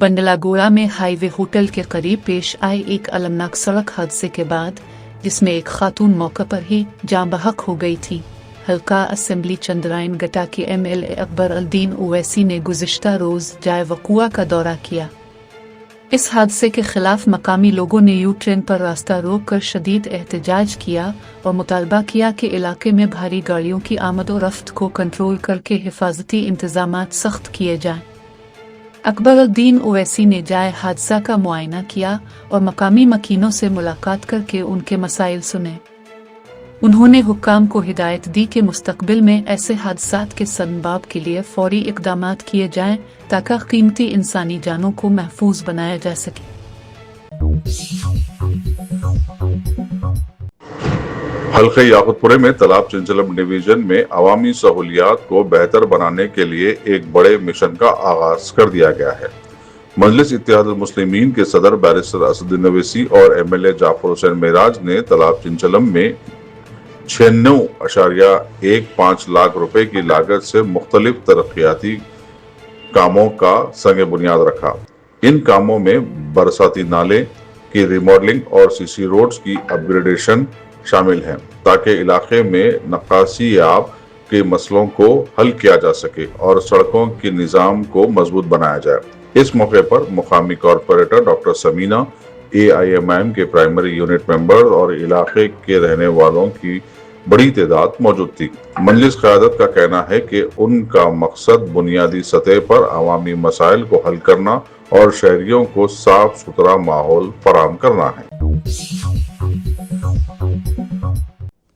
बंडलागोड़ा में highway hotel के करीब पेश आए एक अलमनाक सड़क हादसे के बाद, जिसमें एक खातून मौके पर ही जाँ बहक हो गई थी, हल्का असेंबली चंद्रायन गटा के MLA अकबर अल-दीन ओवैसी ने गुज़िश्ता रोज़ जाए वक़ूआ का दौरा किया। इस हादसे के खिलाफ मकामी लोगों ने यू ट्रेन पर रास्ता रोक कर शदीद एहतजाज किया और मुतालबा किया कि इलाके में भारी गाड़ियों की आमद और रफ्त को कंट्रोल करके हिफाजती इंतजामात सख्त किए जाएं। अकबर अल-दीन ओवैसी ने जाए हादसा का मुआयना किया और मकामी मकीनों से मुलाकात करके उनके मसाइल सुने। उन्होंने हुक्काम को हिदायत दी कि मुस्तकबिल में ऐसे हादसात के सनबाब के लिए फौरी इक़दामात किए जाएं ताकि कीमती इंसानी जानों को महफूज बनाया जा सके। हल्के याकुतपुरे में तालाब चिंचलम डिवीजन में अवामी सहूलियात को बेहतर बनाने के लिए एक बड़े मिशन का आगाज कर दिया गया है। मजलिस इत्तेहादुल मुस्लिमीन के सदर बैरिस्टर असदुद्दीन ओवैसी और MLA जाफर हुसैन मेराज ने तालाब चिंचलम में 96.15 लाख रुपए की लागत से मुख्तलिफ तरक्याती कामों का संग बुनियाद रखा। इन कामों में बरसाती नाले की रिमॉडलिंग और CC रोड्स की अपग्रेडेशन शामिल हैं, ताकि इलाके में नक्काशी आब के मसलों को हल किया जा सके और सड़कों के निज़ाम को मजबूत बनाया जाए। इस मौके पर मुकामी कॉरपोरेटर डॉक्टर समीना, AIMIM के प्राइमरी यूनिट मेंबर और इलाके के रहने वालों की बड़ी तादाद मौजूद थी। मजलिस क़यादत का कहना है कि उनका मकसद बुनियादी सतह पर अवामी मसाइल को हल करना और शहरियों को साफ सुथरा माहौल फराहम करना है।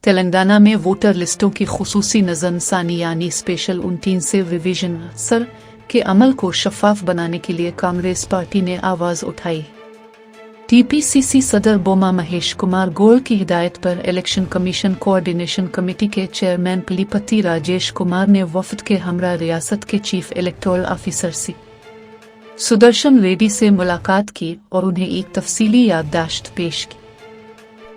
तेलंगाना में वोटर लिस्टों की खुसूसी नज़रसानी यानी स्पेशल 29 रिवीजन सर के अमल को शफाफ बनाने के लिए कांग्रेस पार्टी ने आवाज उठाई। TPCC सदर बोमा महेश कुमार गौड़ की हिदायत पर इलेक्शन कमीशन कोऑर्डिनेशन कमेटी के चेयरमैन पलीपति राजेश कुमार ने वफद के हमरा रियासत के chief electoral officer C Sudarshan Reddy से मुलाकात की और उन्हें एक तफसीली याददाश्त पेश की।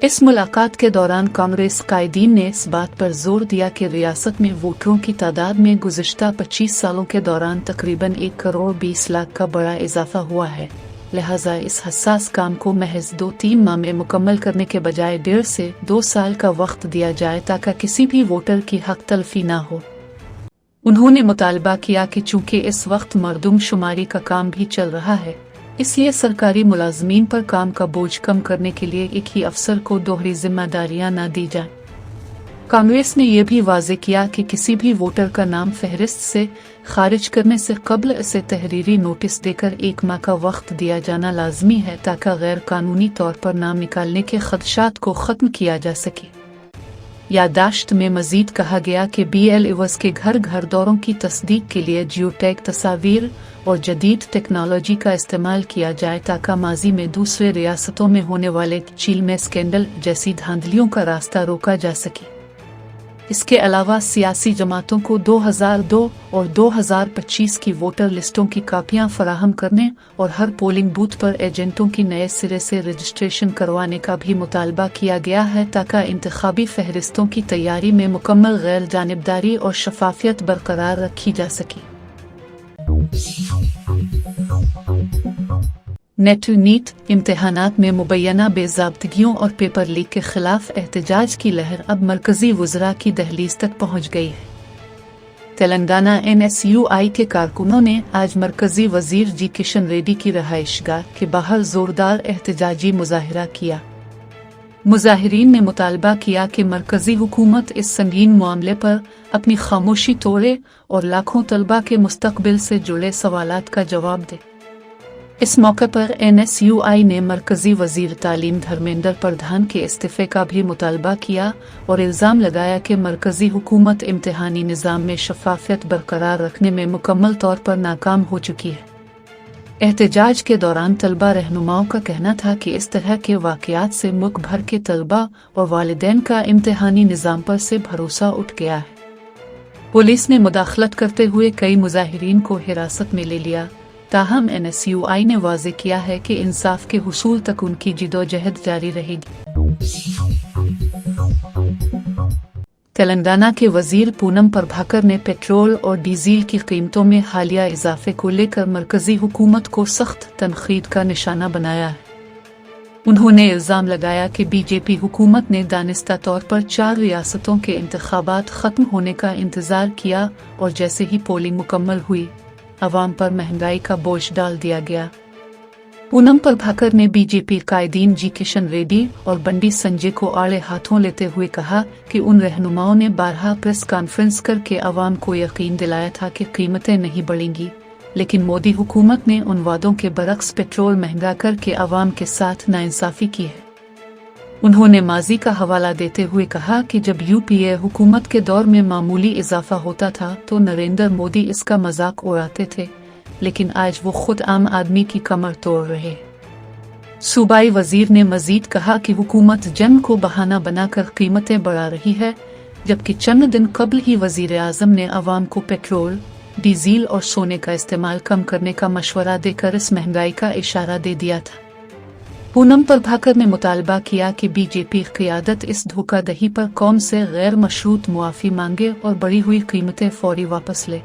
इस मुलाकात के दौरान कांग्रेस कायदीन ने इस बात पर जोर दिया कि रियासत में वोटरों की तादाद में गुज़िश्ता 25 सालों के दौरान तकरीबन 1 करोड़ 20 लाख का बड़ा इजाफा हुआ है, लिहाजा इस हसास काम को महज 2-3 माह में मुकम्मल करने के बजाय 1.5 से 2 साल का वक्त दिया जाए ताकि किसी भी वोटर की हक तलफी न हो। उन्होंने मुतालबा किया कि चूंकि इस वक्त मरदमशुमारी का काम भी चल रहा है, इसलिए सरकारी मुलाजमीन पर काम का बोझ कम करने के लिए एक ही अफसर को दोहरी जिम्मेदारियां न दी जाएं। कांग्रेस ने यह भी वाज़ेह किया कि किसी भी वोटर का नाम फहरिस्त से खारिज करने से कबल इसे तहरीरी नोटिस देकर 1 माह का वक्त दिया जाना लाजमी है ताकि गैर कानूनी तौर पर नाम निकालने के खदशात को ख़त्म किया जा सके। यादाश्त में मजीद कहा गया कि BLOs के घर घर दौरों की तस्दीक के लिए जियोटैग तस्वीर और जदीद टेक्नोलॉजी का इस्तेमाल किया जाए ताकि माजी में दूसरे रियासतों में होने वाले चील में स्कैंडल जैसी धांधलियों का रास्ता रोका जा सके। इसके अलावा सियासी जमातों को 2002 और 2025 की वोटर लिस्टों की कापियां फराहम करने और हर पोलिंग बूथ पर एजेंटों की नए सिरे से रजिस्ट्रेशन करवाने का भी मुतालबा किया गया है ताकि इंतखाबी फहरिस्तों की तैयारी में मुकम्मल गैर जानिबदारी और शफाफियत बरकरार रखी जा सके। नेट नीट इम्तिहानात में मुबैना बेज़ाब्तगियों और पेपर लीक के खिलाफ एहतजाज की लहर अब मरकजी वज़रा की दहलीज तक पहुंच गई है। तेलंगाना NSUI के कारकुनों ने आज मरकजी वजीर जी किशन रेड्डी की रहायशगाह के बाहर जोरदार एहतजाजी मुजाहिरा किया। मुजाहिरीन ने मुतालबा किया कि मरकजी हुकूमत इस संगीन मामले पर अपनी खामोशी तोड़े और लाखों तलबा के मुस्तकबिल से जुड़े सवालात का जवाब दे। इस मौके पर NSUI ने मरकजी वजीर तालीम धर्मेंद्र प्रधान के इस्तीफे का भी मुतालबा किया और इल्ज़ाम लगाया कि मरकजी हुकूमत इम्तिहानी निज़ाम में शफाफियत बरकरार रखने में मुकम्मल तौर पर नाकाम हो चुकी है। एहतजाज के दौरान तलबा रहनुमाओं का कहना था कि इस तरह के वाक़यात से मुल्क भर के तलबा और वालिदैन का इम्तिहानी निज़ाम पर से भरोसा उठ गया है। पुलिस ने मुदाखलत करते हुए कई मुजाहिरीन को हिरासत में ले लिया। ताहम NSUI ने वाज़ेह किया है कि इंसाफ के हुसूल तक उनकी जिदोजहद जारी रहेगी। तेलंगाना के वजीर पूनम प्रभाकर ने पेट्रोल और डीजल की कीमतों में हालिया इजाफे को लेकर मरकजी हुकूमत को सख्त तनकीद का निशाना बनाया है। उन्होंने इल्ज़ाम लगाया कि बीजेपी हुकूमत ने दानिस्ता तौर पर 4 रियासतों के इंतखाबात ख़त्म होने का इंतज़ार किया और जैसे ही पोलिंग मुकम्मल हुई, अवाम पर महंगाई का बोझ डाल दिया गया। पूनम प्रभाकर ने बीजेपी कायदीन जी किशन रेड्डी और बंडी संजय को आड़े हाथों लेते हुए कहा कि उन रहनुमाओं ने बारहा प्रेस कॉन्फ्रेंस करके अवाम को यकीन दिलाया था कि कीमतें नहीं बढ़ेंगी, लेकिन मोदी हुकूमत ने उन वादों के बरक्स पेट्रोल महंगा करके अवाम के साथ नाइंसाफी की है। उन्होंने माजी का हवाला देते हुए कहा कि जब यूपीए हुकूमत के दौर में मामूली इजाफा होता था तो नरेंद्र मोदी इसका मजाक उड़ाते थे, लेकिन आज वो खुद आम आदमी की कमर तोड़ रहे। सूबाई वजीर ने मजीद कहा कि हुकूमत जंग को बहाना बनाकर कीमतें बढ़ा रही है, जबकि चंद दिन कबल ही वजीर आजम ने अवाम को पेट्रोल, डीजल और सोने का इस्तेमाल कम करने का मशवरा देकर इस महंगाई का इशारा दे दिया था। पूनम प्रभाकर ने मुतालबा किया कि बीजेपी क़ियादत इस धोखाधड़ी पर कौम से गैर मशरूत मुआफ़ी मांगे और बढ़ी हुई कीमतें फौरी वापस ले।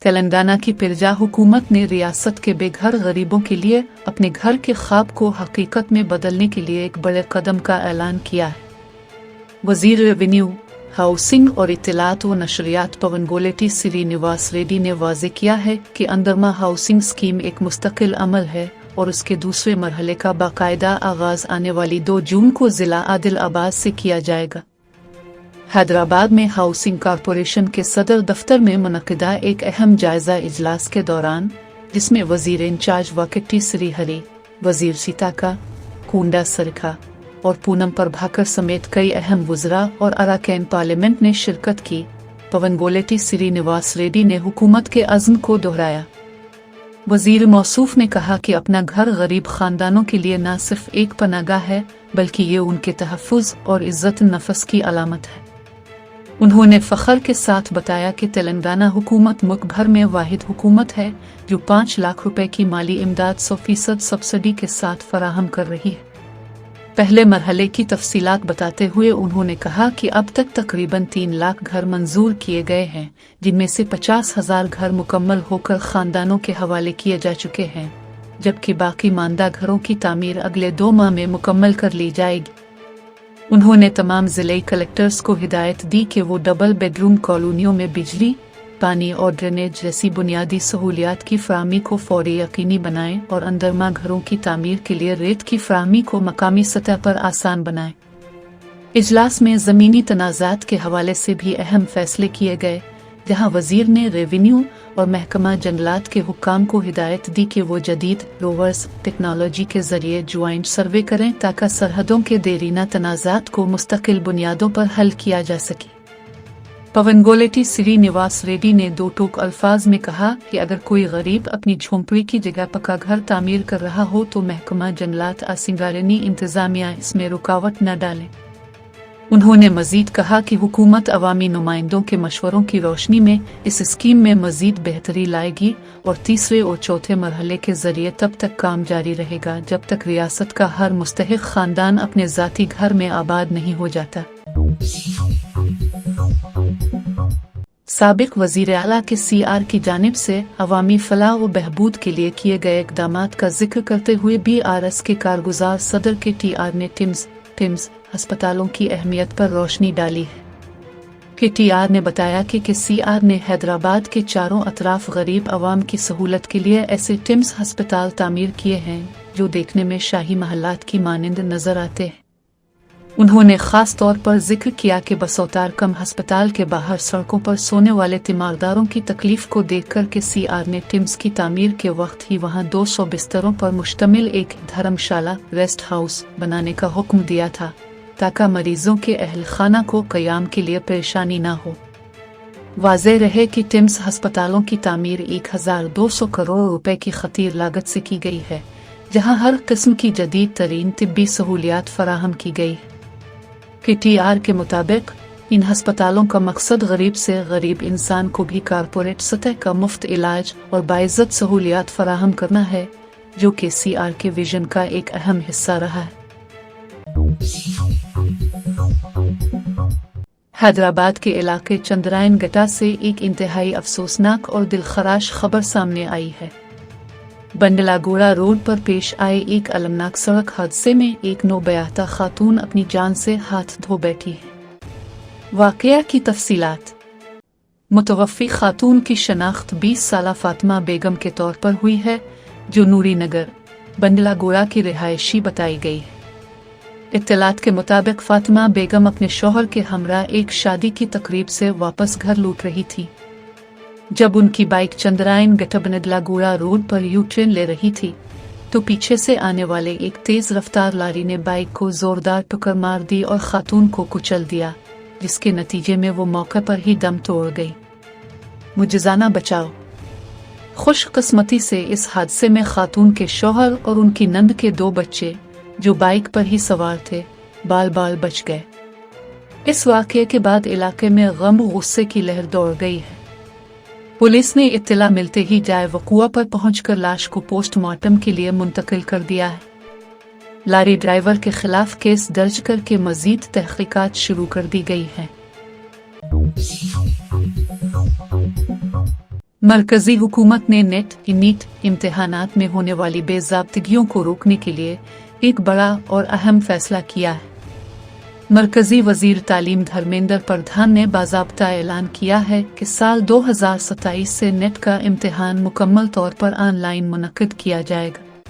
तेलंगाना की पिरजा हुकूमत ने रियासत के बेघर गरीबों के लिए अपने घर के ख्वाब को हकीकत में बदलने के लिए एक बड़े कदम का ऐलान किया है। वजीर रेवेन्यू, हाउसिंग और इत्तलात व नशरियात पवनगोलेटी श्रीनिवास रेड्डी ने वाज़ेह किया है कि अंदरमा हाउसिंग स्कीम एक मुस्तकिल अमल है और उसके दूसरे मरहले का बाकायदा आगाज आने वाली 2 जून को ज़िला आदिलाबाद से किया जाएगा। हैदराबाद में हाउसिंग कॉरपोरेशन के सदर दफ्तर में मुनक़िदा एक अहम जायजा इजलास के दौरान, जिसमें वजीर इंचार्ज वाकिटी श्रीहरी, वजीर सीताका, कुंडा सरखा और पूनम प्रभाकर समेत कई अहम वज़रा और अरकान पार्लियामेंट ने शिरकत की, पवनगोलेटी श्रीनिवास रेड्डी ने हुकूमत के अज़्म को दोहराया। वजीर मौसूफ ने कहा कि अपना घर गरीब खानदानों के लिए न सिर्फ एक पनागाह है, बल्कि ये उनके तहफ़्फ़ुज़ और इज़्ज़त नफ्स की अलामत है। उन्होंने फ़ख्र के साथ बताया कि तेलंगाना हुकूमत मुल्क भर में वाहिद हुकूमत है जो 5 लाख रुपए की माली इमदाद 100% सब्सिडी के साथ फराहम कर रही है। पहले मरहले की तफसीलात बताते हुए उन्होंने कहा कि अब तक तकरीबन 3 लाख घर मंजूर किए गए हैं, जिनमें से 50,000 घर मुकम्मल होकर खानदानों के हवाले किए जा चुके हैं, जबकि बाकी मानदा घरों की तामीर अगले 2 माह में मुकम्मल कर ली जाएगी। उन्होंने तमाम ज़िले कलेक्टर्स को हिदायत दी कि वो डबल बेडरूम कॉलोनियों में बिजली, पानी और ड्रेनेज जैसी बुनियादी सहूलियात की फराहमी को फौरी यकीनी बनाएं और अंदरमा घरों की तामीर के लिए रेत की फराहमी को मकामी सतह पर आसान बनाएं। इजलास में ज़मीनी तनाज़ात के हवाले से भी अहम फैसले किए गए, जहां वजीर ने रेवेन्यू और महकमा जंगलात के हुक्काम को हिदायत दी कि वो जदीद रोवर्स टेक्नोलॉजी के जरिए ज्वाइंट सर्वे करें ताकि सरहदों के देरीना तनाज़ात को मुस्तकिल बुनियादों पर हल किया जा सके। पवनगोलेटी श्रीनिवास रेड्डी ने 2 टूक अल्फाज में कहा कि अगर कोई गरीब अपनी झोंपड़ी की जगह पक्का घर तामीर कर रहा हो तो महकमा जंगलात आसिंगारनी इंतजामिया इसमें रुकावट न डालें। उन्होंने मजीद कहा कि हुकूमत अवामी नुमाइंदों के मशवरों की रोशनी में इस स्कीम में मजीद बेहतरी लाएगी और तीसरे और चौथे मरहले के जरिए तब तक काम जारी रहेगा जब तक रियासत का हर मुस्तहिक खानदान अपने ज़ाती घर में आबाद नहीं हो जाता। साबिक वजीर आला के CR की जानिब से अवामी फलाह व बहबूद के लिए किए गए इक़दामात का जिक्र करते हुए BRS के कारगुजार सदर के TR ने टिम्स अस्पतालों की अहमियत पर रोशनी डाली है। TR ने बताया कि CR ने हैदराबाद के चारों अतराफ गरीब अवाम की सहूलत के लिए ऐसे टिम्स अस्पताल तामीर किए हैं जो देखने में शाही महल्लात की मानिंद नजर आते हैं। उन्होंने ख़ास तौर पर जिक्र किया कि बसौतार कम अस्पताल के बाहर सड़कों पर सोने वाले तीमारदारों की तकलीफ को देखकर CR ने टिम्स की तामीर के वक्त ही वहां 200 बिस्तरों पर मुश्तमिल एक धर्मशाला रेस्ट हाउस बनाने का हुक्म दिया था ताकि मरीजों के अहल खाना को क़याम के लिए परेशानी न हो। वाज़ेह रहे कि टिम्स अस्पतालों की तामीर 1200 करोड़ रुपए की खतीर लागत से की गई है, जहां हर किस्म की जदीद तरीन तिब्बी सहूलियात फराहम की गई। TR के मुताबिक इन अस्पतालों का मकसद गरीब से गरीब इंसान को भी कारपोरेट सतह का मुफ्त इलाज और बाइज़्ज़त सहूलियात फराहम करना है, जो कि CR के विजन का एक अहम हिस्सा रहा है। हैदराबाद के इलाके चंद्रायन गटा से एक इंतहाई अफसोसनाक और दिलखराश खबर सामने आई है। बंडलागोड़ा रोड पर पेश आए एक अलमनाक सड़क हादसे में एक नौबयाता खातून अपनी जान से हाथ धो बैठी है। वाकया की तफसीलात। मुतवफ़्फ़ी खातून की शनाख्त 20 साला फातिमा बेगम के तौर पर हुई है, जो नूरी नगर बंडलागोड़ा की रिहायशी बताई गई है। इत्तलात के मुताबिक फातिमा बेगम अपने शौहर के हमरा एक शादी की तकरीब से वापस घर लौट रही थी। जब उनकी बाइक चंद्रायन गटा बंडलागोड़ा रोड पर यू टर्न ले रही थी तो पीछे से आने वाले एक तेज रफ्तार लारी ने बाइक को जोरदार टक्कर मार दी और खातून को कुचल दिया, जिसके नतीजे में वो मौके पर ही दम तोड़ गई। मुजज़ाना बचाव। खुशकिस्मती से इस हादसे में खातून के शौहर और उनकी नंद के 2 बच्चे, जो बाइक पर ही सवार थे, बाल बाल बच गए। इस वाक़ये के बाद इलाके में गम गुस्से की लहर दौड़ गई है। पुलिस ने इत्तला मिलते ही जाए वक़ुआ पर पहुंचकर लाश को पोस्टमार्टम के लिए मुंतकिल कर दिया है। लारी ड्राइवर के खिलाफ केस दर्ज करके मजीद तहकीकात शुरू कर दी गई है। मरकजी हुकूमत ने नेट नीट इम्तिहानात में होने वाली बेज़ाब्तिगियों को रोकने के लिए एक बड़ा और अहम फैसला किया है। मरकजी वजीर तालीम धर्मेंद्र प्रधान ने बाज़ाब्ता ऐलान किया है कि साल 2027 से नेट का इम्तिहान मुकम्मल तौर पर ऑनलाइन मुनक्किद किया जाएगा।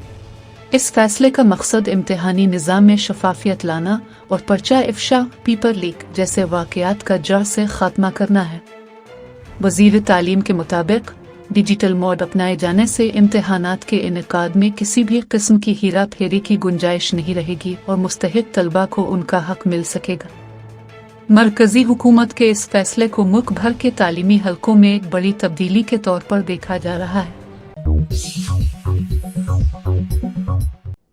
इस फैसले का मकसद इम्तिहानी निज़ाम में शफाफियत लाना और पर्चा इफ्शा, पेपर लीक जैसे वाक़यात का जड़ से खात्मा करना है। वजीर तालीम के मुताबिक डिजिटल मोड अपनाए जाने से इम्तिहानात के इनेकाद में किसी भी किस्म की हीरा फेरी की गुंजाइश नहीं रहेगी और मुस्तहिक तलबा को उनका हक मिल सकेगा। मरकजी हुकूमत के इस फैसले को मुल्क भर के तालीमी हलकों में एक बड़ी तब्दीली के तौर पर देखा जा रहा है।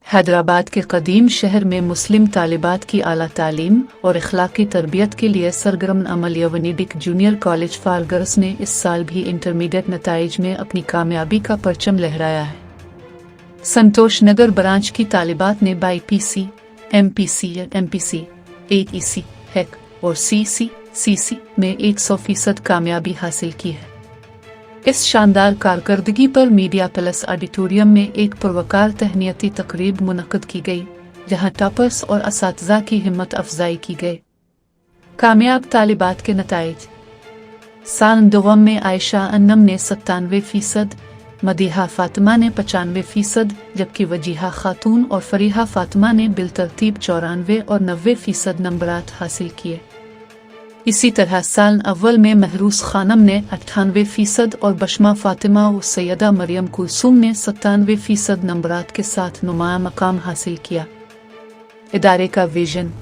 हैदराबाद के कदीम शहर में मुस्लिम तालिबात की आला तालीम और इखलाकी तरबियत के लिए सरगर्म अमल यवनीडिक जूनियर कॉलेज फॉर गर्ल्स ने इस साल भी इंटरमीडिएट नताइज में अपनी कामयाबी का परचम लहराया है। संतोष नगर ब्रांच की तालिबात ने BPC, MPC, MPC, AEC, HEC और CC में 100% कामयाबी हासिल की है। इस शानदार कारकर्दगी पर मीडिया प्लस ऑडिटोरियम में एक पुरवकार तहनीती तकरीब मुनक्किद की गई, जहां टॉपर्स और असातिज़ा की हिम्मत अफजाई की गई। कामयाब तालिबात के नताइज। साल दोम में आयशा अन्नम ने 97%, मदीहा फातिमा ने 95%, जबकि वजीहा खातून और फरीहा फातिमा ने बिलतरतीब 94 और 90% नंबरात हासिल किए। इसी तरह साल अव्वल में महरूस खानम ने 98% और बशमा फातिमा और सैयदा मरियम कुलसूम ने 97% नंबरात के साथ नुमाया मकाम हासिल किया। इदारे का विजन।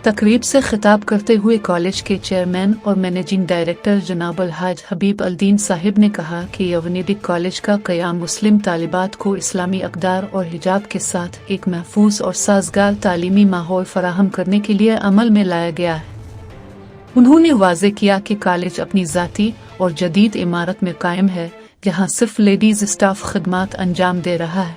तकरीब से खिताब करते हुए कॉलेज के चेयरमैन और मैनेजिंग डायरेक्टर जनाब अलहाज हबीब अल-दीन साहिब ने कहा कि यवनीडिक कॉलेज का क़याम मुस्लिम तालिबात को इस्लामी अक़दार और हिजाब के साथ एक महफूज और साजगार तालीमी माहौल फराहम करने के लिए अमल में लाया गया है। उन्होंने वाज़े किया कि कॉलेज अपनी ज़ाती और जदीद इमारत में कायम है, जहां सिर्फ लेडीज़ स्टाफ खिदमात अंजाम दे रहा है।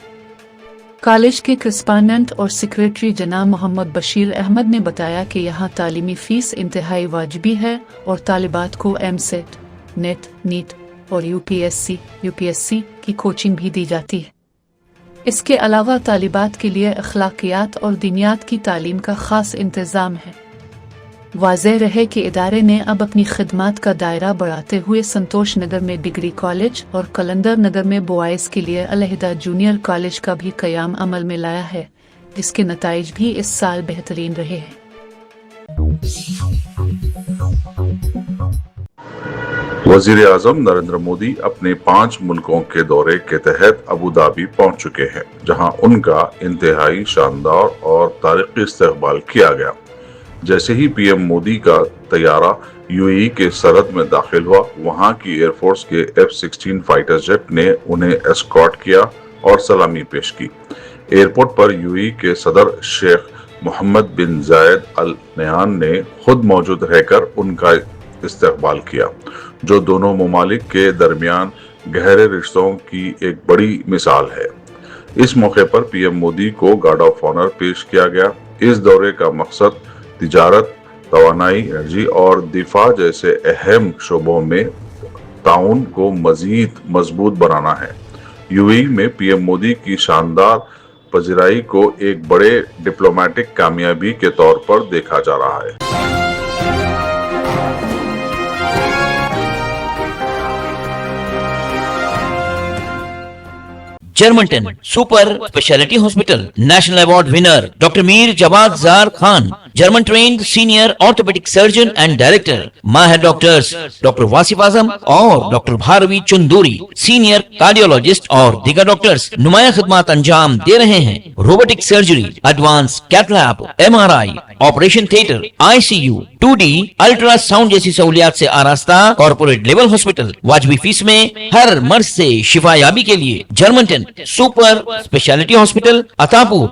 कॉलेज के करस्पॉन्डेंट और सेक्रेटरी जनाब मोहम्मद बशीर अहमद ने बताया कि यहाँ तालीमी फ़ीस इंतहाई वाजिबी है और तालिबात को MSET, नेट, नीट और UPSC की कोचिंग भी दी जाती है। इसके अलावा तालिबात के लिए अखलाकियात और दीनियात की तालीम का ख़ास इंतज़ाम है। वाज़ेह रहे कि इदारे ने अब अपनी खिदमात का दायरा बढ़ाते हुए संतोष नगर में डिग्री कॉलेज और कलंदर नगर में बॉयज़ के लिए अलहदा जूनियर कॉलेज का भी क़याम अमल में लाया है, जिसके नताइज भी इस साल बेहतरीन रहे हैं। वज़ीर आज़म नरेंद्र मोदी अपने 5 मुल्कों के दौरे के तहत अबू धाबी पहुंच चुके हैं, जहां उनका इंतहाई शानदार और तारीखी इस्तकबाल किया गया। जैसे ही पीएम मोदी का तैयारा यूएई के सरहद में दाखिल हुआ, वहां की एयरफोर्स के F-16 फाइटर जेट ने उन्हें एस्कॉर्ट किया और सलामी पेश की। एयरपोर्ट पर यूएई के सदर शेख मोहम्मद बिन जायद अल नहयान ने खुद मौजूद रहकर उनका इस्तकबाल किया, जो दोनों ममालिक के दरमियान गहरे रिश्तों की एक बड़ी मिसाल है। इस मौके पर पीएम मोदी को गार्ड ऑफ ऑनर पेश किया गया। इस दौरे का मकसद तिजारत, توانائی انرجی اور دفاع جیسے اہم شعبوں میں تعاون کو مزید مضبوط بنانا ہے۔ یو اے ای میں پی ایم مودی کی شاندار پذیرائی کو ایک بڑے ڈپلومیٹک کامیابی کے طور پر دیکھا جا رہا ہے۔ جرمنٹن super speciality hospital national award winner doctor Mir Jawad Zar Khan, German trained senior orthopaedic surgeon and director, ماہر ڈاکٹرز ڈاکٹر واصف اعظم اور doctor Bharvi Chanduri, senior cardiologist اور دیگر ڈاکٹرز نمایاں خدمات انجام دے رہے ہیں۔ Robotic surgery, advance cath lab, M R I, operation theatre, I C U, 2D ultrasound جیسی سہولیات سے آراستہ کارپوریٹ لیول ہاسپٹل، واجبی فیس میں ہر مرض سے شفا یابی کے لیے جرمنٹن سپر اسپیشلٹی ہاسپٹل، عطا پور۔